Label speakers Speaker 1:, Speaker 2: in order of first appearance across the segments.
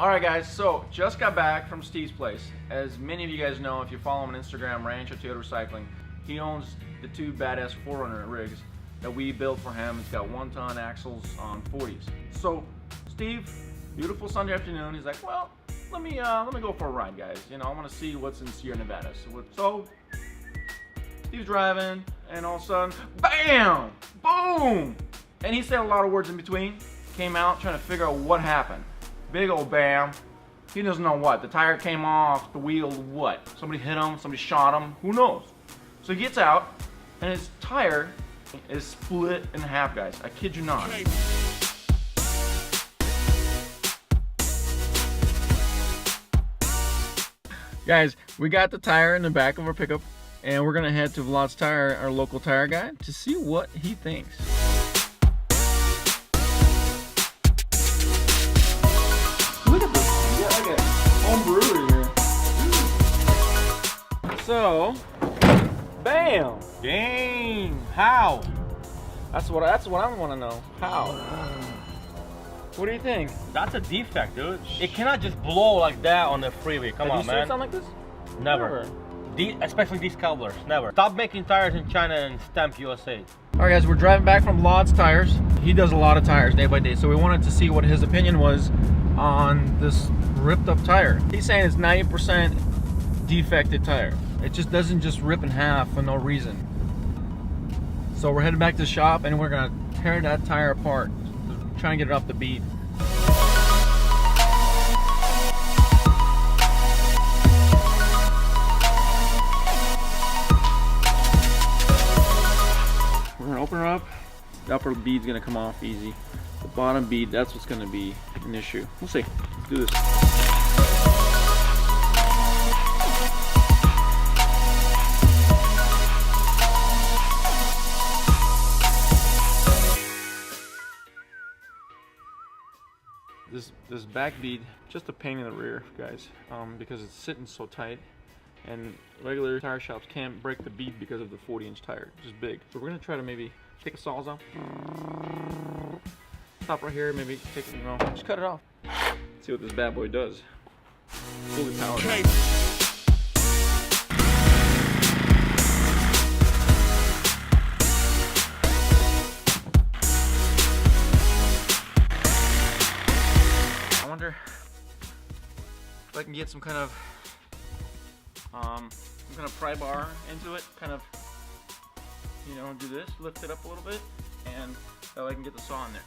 Speaker 1: Alright guys, so just got back from Steve's place. As many of you guys know, if you follow him on Instagram, Rancho Recycling, he owns the two badass 4Runner rigs that we built for him. It's got 1-ton axles on 40s. So Steve, beautiful Sunday afternoon, he's like, well, let me go for a ride, guys. You know, I want to see what's in Sierra Nevada. So Steve's driving, and all of a sudden, bam, boom, and he said a lot of words in between. Came out trying to figure out what happened. Big old bam. He doesn't know what. The tire came off, the wheel, what? Somebody hit him, somebody shot him, who knows? So he gets out, and his tire is split in half, guys. I kid you not. Guys, we got the tire in the back of our pickup, and we're gonna head to Vlad's Tire, our local tire guy, to see what he thinks. Look at this. Yeah, like a home brewery here. So, bam! Dang! How? That's what I want to know. How? What do you think?
Speaker 2: That's a defect, dude. It cannot just blow like that on the freeway. Come on, man.
Speaker 1: Have you seen something like this?
Speaker 2: Never. Especially these Kevlars. Never. Stop making tires in China and stamp USA.
Speaker 1: Alright guys, we're driving back from Vlad's Tires. He does a lot of tires day by day, so we wanted to see what his opinion was on this ripped up tire. He's saying it's 90% defected tire. It just doesn't just rip in half for no reason. So we're heading back to the shop and we're gonna tear that tire apart. We're trying to get it off the bead. We're gonna open her up. The upper bead's gonna come off easy. The bottom bead, that's what's gonna be an issue. We'll see. Let's do this. This back bead, just a pain in the rear, guys, because it's sitting so tight, and regular tire shops can't break the bead because of the 40-inch tire, which is big. So we're gonna try to maybe take a sawzall, stop right here, maybe take it, you know, just cut it off. See what this bad boy does. Fully powered. Okay. If I can get some kind of pry bar into it, kind of, you know, do this, lift it up a little bit, and that way I can get the saw in there.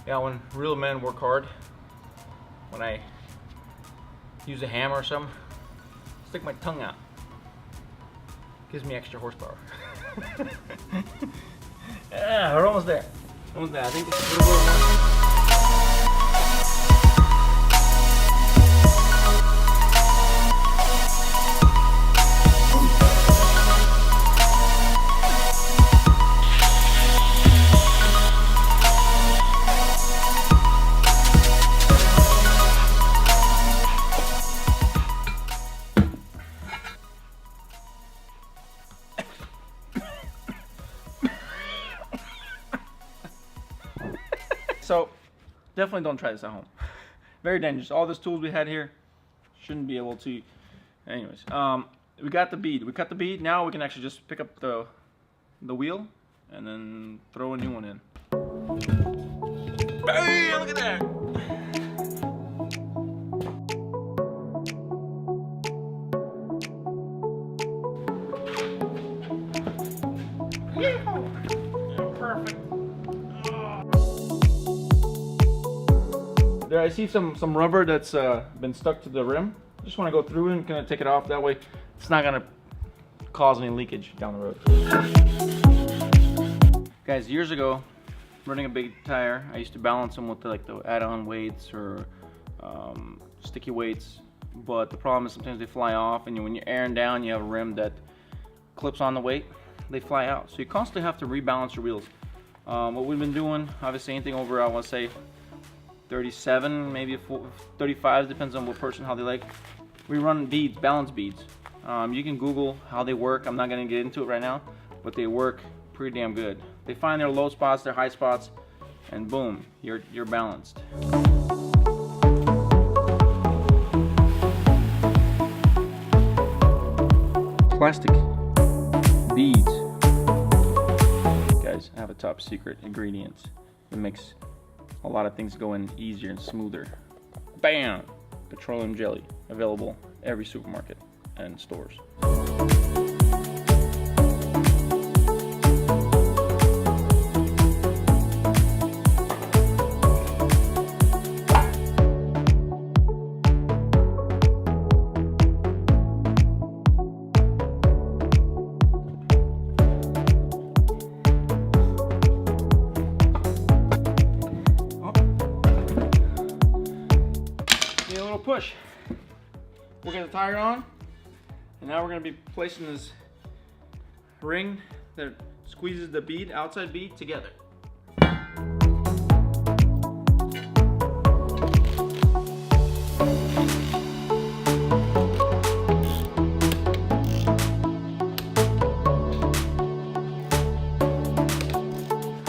Speaker 1: Yeah, when real men work hard, when I use a hammer or something, stick my tongue out. Gives me extra horsepower. Yeah, we're almost there. Almost there. I think it's a little more. So definitely don't try this at home. Very dangerous. All these tools we had here shouldn't be able to. Anyways, we got the bead. We cut the bead. Now we can actually just pick up the wheel and then throw a new one in. Bam! Look at that. Perfect. There, I see some rubber that's been stuck to the rim. Just want to go through and kind of take it off. That way, it's not gonna cause any leakage down the road. Guys, years ago, running a big tire, I used to balance them with the add-on weights or sticky weights. But the problem is sometimes they fly off, and when you're airing down, you have a rim that clips on the weight. They fly out, so you constantly have to rebalance your wheels. What we've been doing, obviously, anything over, I want to say 37, maybe 35, depends on what person, how they like. We run beads, balance beads. You can Google how they work. I'm not gonna get into it right now, but they work pretty damn good. They find their low spots, their high spots, and boom, you're balanced. Plastic beads. Guys, I have a top secret ingredient. It makes a lot of things go in easier and smoother. Bam! Petroleum jelly, available every supermarket and stores. Push. We'll get the tire on, and now we're going to be placing this ring that squeezes the bead, outside bead, together.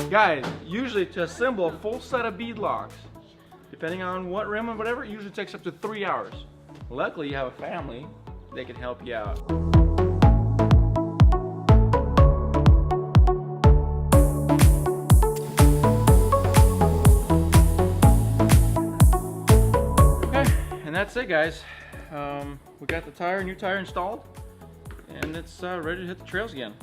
Speaker 1: Guys, usually to assemble a full set of bead locks, depending on what rim and whatever, it usually takes up to 3 hours. Luckily, you have a family, they can help you out. Okay, and that's it, guys. We got the new tire installed, and it's ready to hit the trails again.